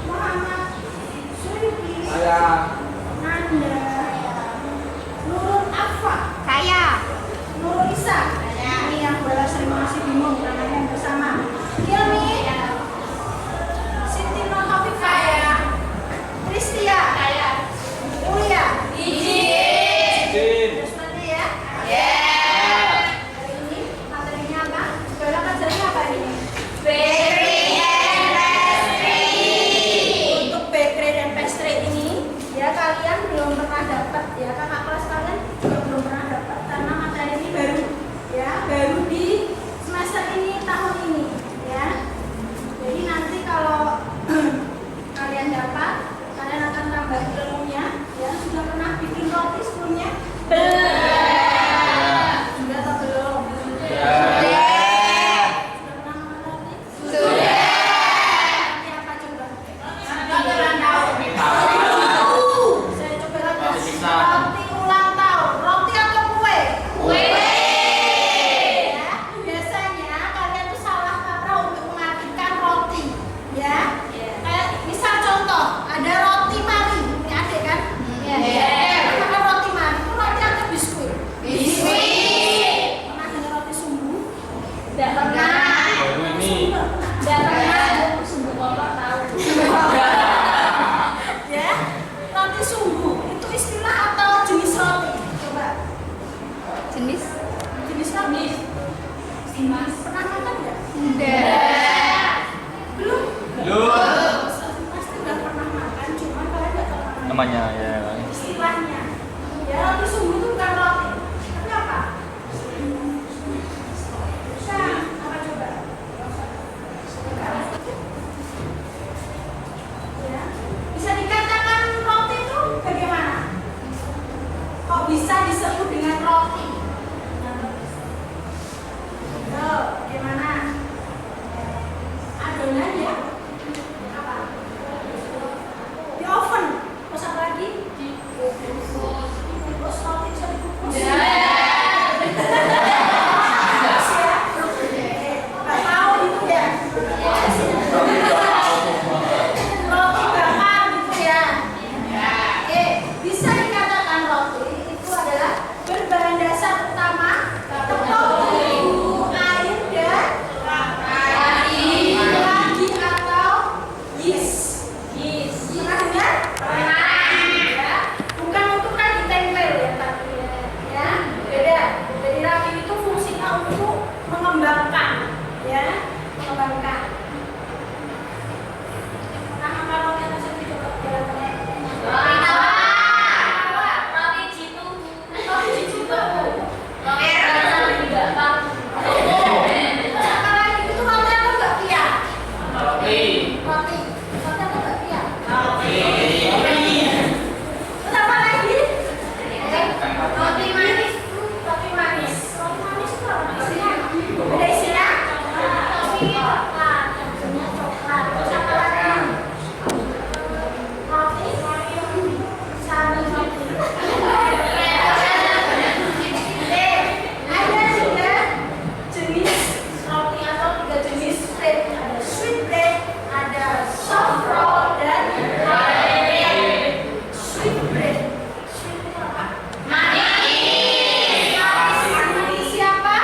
Muhammad Suyuki. Saya. Nanda. Nurul Afa. Saya. Nurul Isa. Ini yang bola sering masih bingung namanya bersama. Hilmi. Siti Nur Hafifah. Saya. Kristia. Saya. Ulia. Izin. Terus nanti ya. Ya. Hari ini materinya apa? Bola pelajarannya apa ini? Bakery and pastry. Untuk bakery dan pastry ini ya kalian belum pernah dapat ya, kakak kelas kalian juga belum pernah dapat karena materi ini baru ya, baru di semester ini, tahun ini ya. Jadi nanti kalau kalian dapat, kalian akan tambah ilmunya ya. Sudah pernah bikin roti sebelumnya? Sudah atau belum? Sudah pernah makan roti? Sudah. Roti apa coba? Saya coba roti. Roti ulang tahun. Roti atau kue? Kue. Ya, biasanya kalian tuh salah kaprah untuk mengartikan roti. Ya. Kayak misal contoh, ada roti mari. Ini ada kan? Apa roti mari? Itu roti atau biskuit? Biskuit. Pernah dengar roti sumbu? Tidak pernah. Baru ini. Tidak pernah. Sumbu bapak tahu. Ya. Roti sumbu itu istilah atau jenis roti? Coba. Jenis? Jenis roti. Pernah makan nggak? Tidak. Belum. Belum. Pasti udah pernah makan, cuma kalian nggak tahu namanya. Namanya ya. Istilahnya. Ya roti sumbu itu bukan roti, tapi apa? Bisa apa coba? Ya. Bisa dikatakan roti itu bagaimana? Kok bisa disebut dengan roti? Bagaimana? Adonan ya? Apa? Di oven. Terus apa lagi? Terus roti bisa dikukus. Nggak tahu itu ya. Roti bakar gitu ya. Oke, bisa dikatakan roti itu adalah berbahan dasar utama tepung, air dan ragi atau yeast. Pernah dengar? Ya. Bukan untuk ragi tempel ya, tapi ya beda. Jadi ragi itu fungsinya untuk mengembangkan, ya, mengembangkan. Pernah makan roti apa sih? Coba jalan-jalan. Roti jitu. Apa lagi? Itu roti atau bakpia? Roti. Roti atau bakpia? Terus apa lagi? Roti manis. Roti manis. Roti manis itu apa isinya? Ada isinya? Coklat. Isinya coklat. Terus apa lagi? Roti. Sari roti. Ada juga jenis roti atau 3 jenis bread. Ada sweet bread, ada soft roll dan sweet bread. Sweet itu apa? Manis siapa?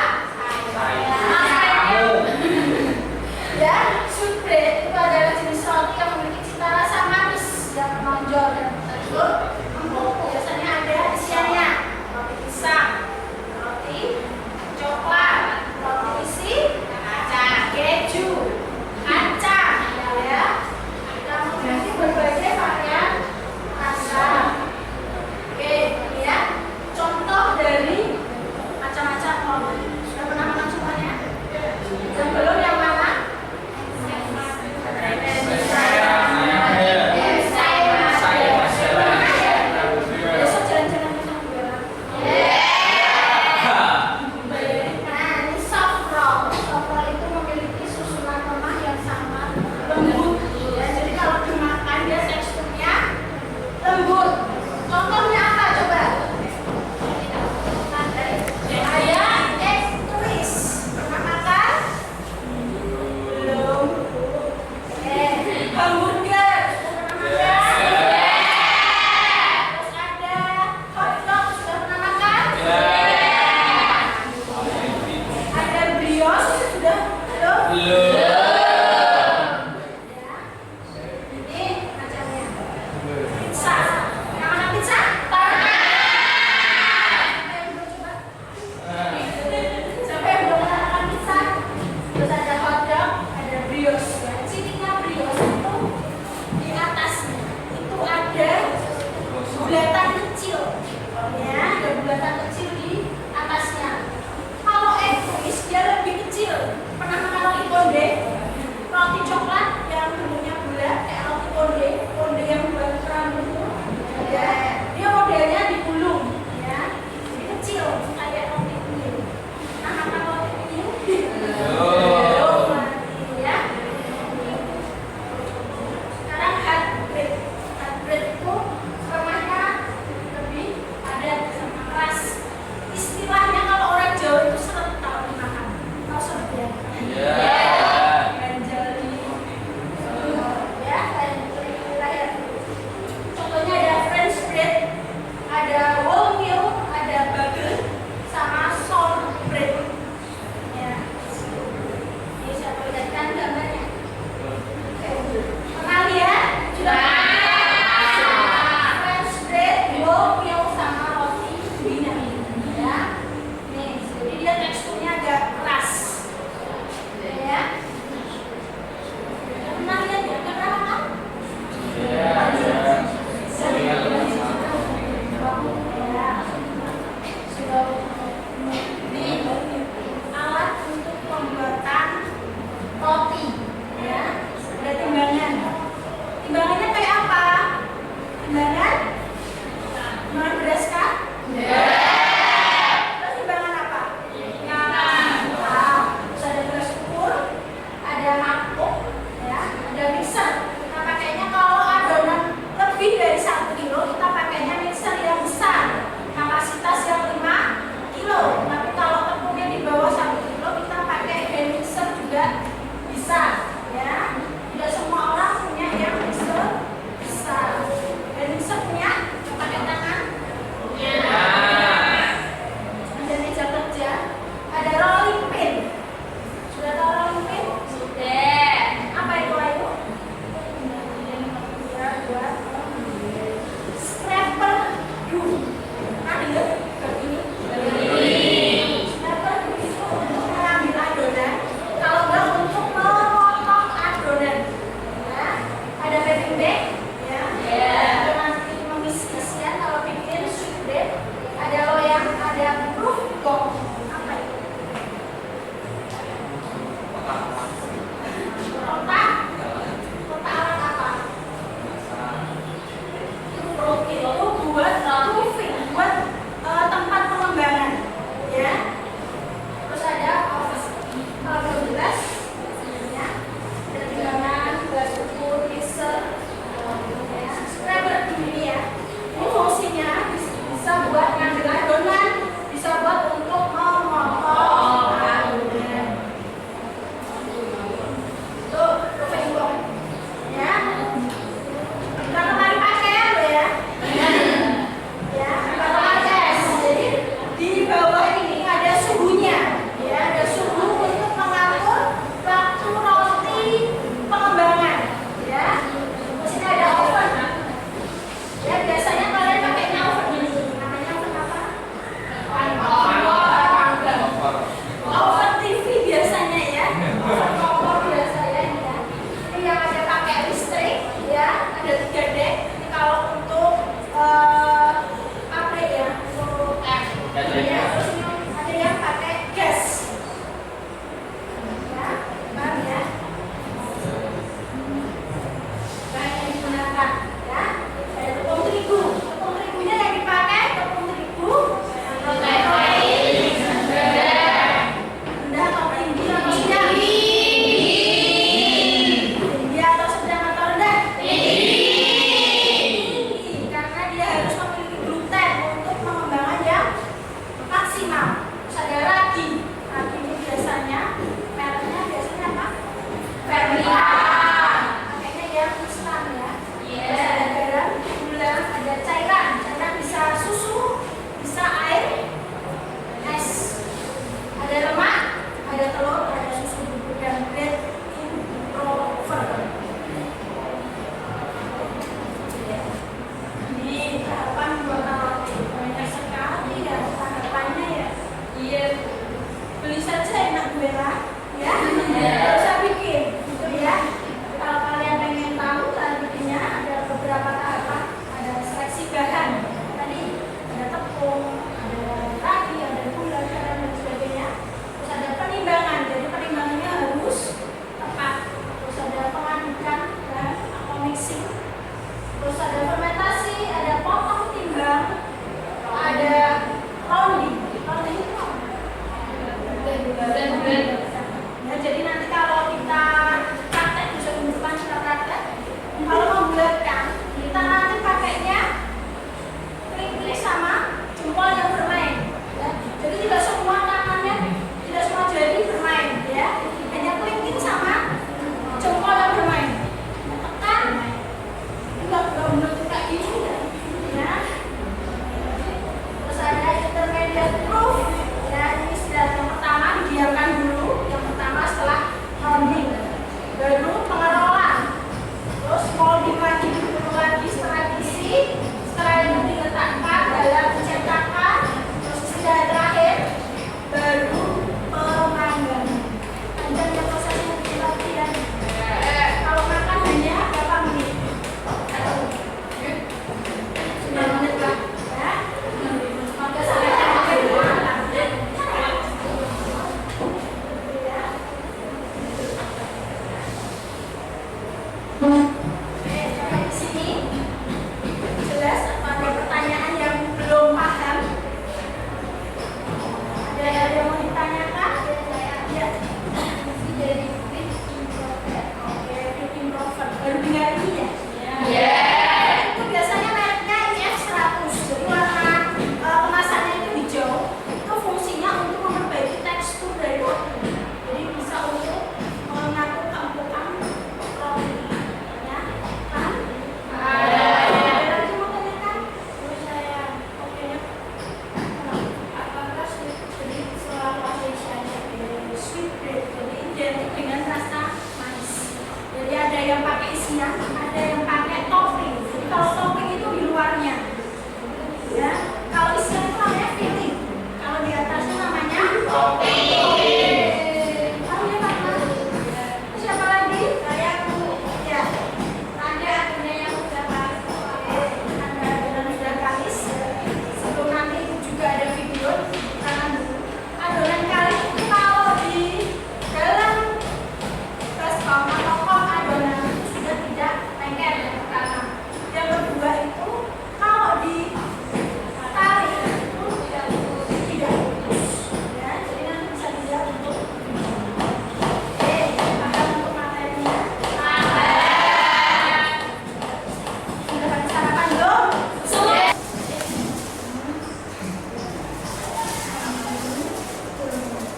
yang pakai isian, ada yang pakai topping. Jadi kalau topping itu di luarnya, ya. Kalau isian itu namanya filling. Kalau di atasnya namanya topping. Tahu ya Pak? Siapa lagi? Saya ya. Ada adonan yang sudah kalis, ada adonan sudah kalis. Sebelum nanti itu juga ada video. Tangan dulu. Adonan kalis itu kalau di dalam baskom atau kok adonan itu sudah tidak lengket yang pertama. Yang kedua itu kalau di tarik itu tidak putus. Ya, jadi nanti bisa dilihat untuk paham untuk materinya. Sudah pada sarapan belum? Sudah.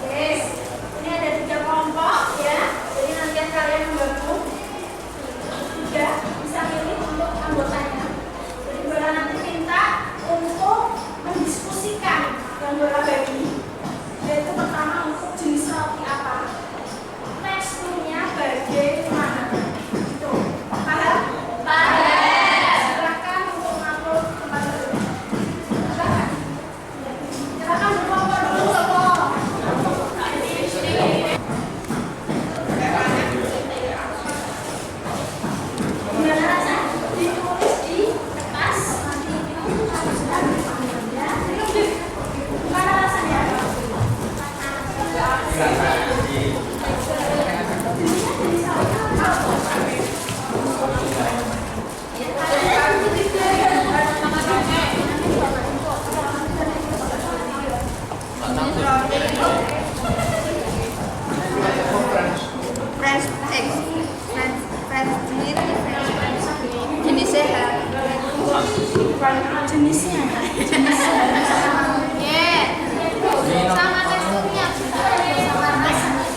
Yes. Ini ada 3 kelompok ya. Jadi nanti kalian menggabung. Sudah bisa pilih untuk anggotanya. Jadi bola nanti minta untuk mendiskusikan yang bola bagi. Yaitu pertama untuk jenis roti apa, teksturnya bagaimana. Itu paham? Silakan untuk mengatur tempat dulu. Silakan. Silakan berkelompok dulu kelompok. Gimana rasanya? Ditulis di kertas, nanti itu harus ya. Gimana rasanya? Jenisnya Jenisnya. sama teksturnya. Sama rasanya.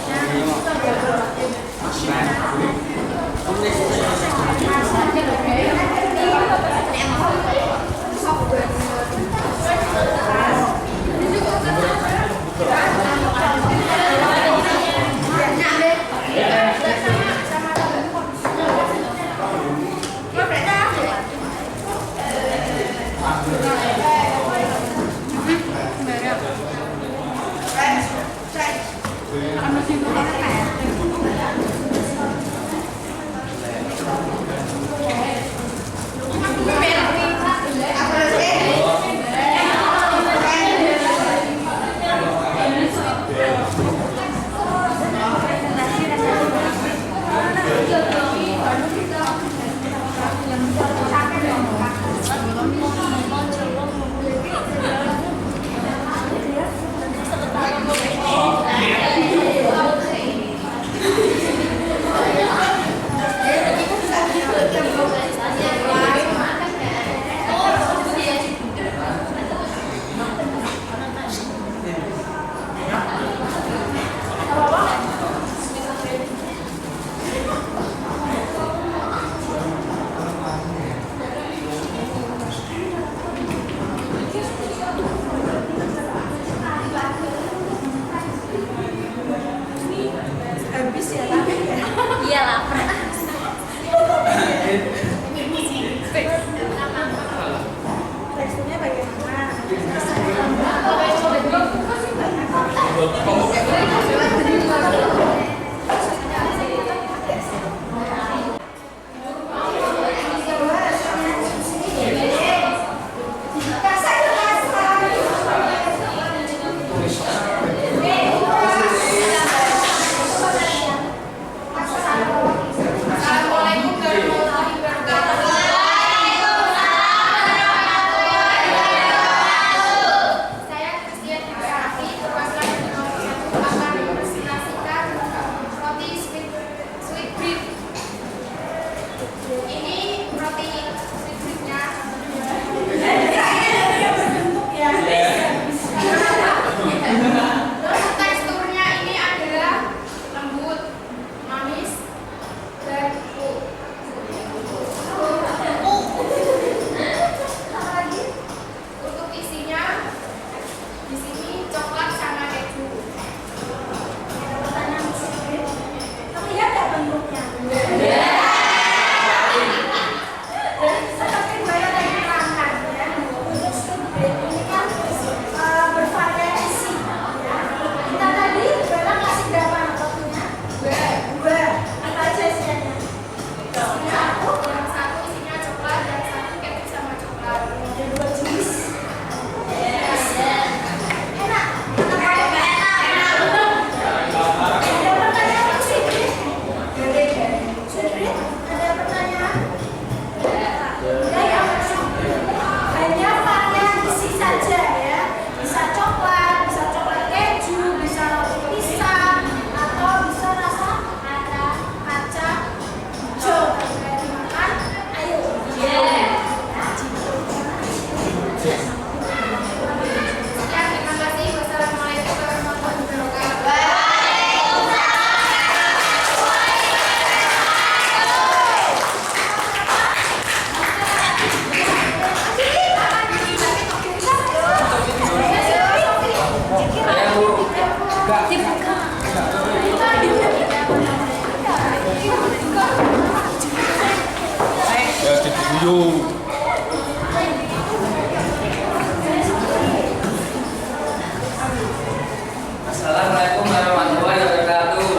Yo. Assalamualaikum warahmatullahi wabarakatuh.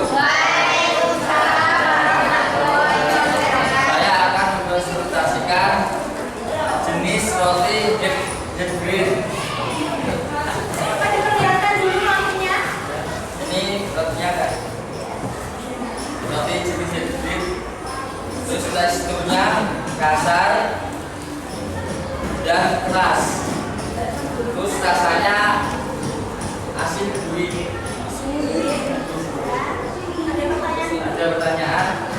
Saya akan mempresentasikan jenis roti Head Green. Coba diperlihatkan dulu rotinya. Ini rotinya kan, roti jenis Head Green. Terus teksturnya kasar dan keras. Terus rasanya asin gurih. Ada pertanyaan? Ada pertanyaan?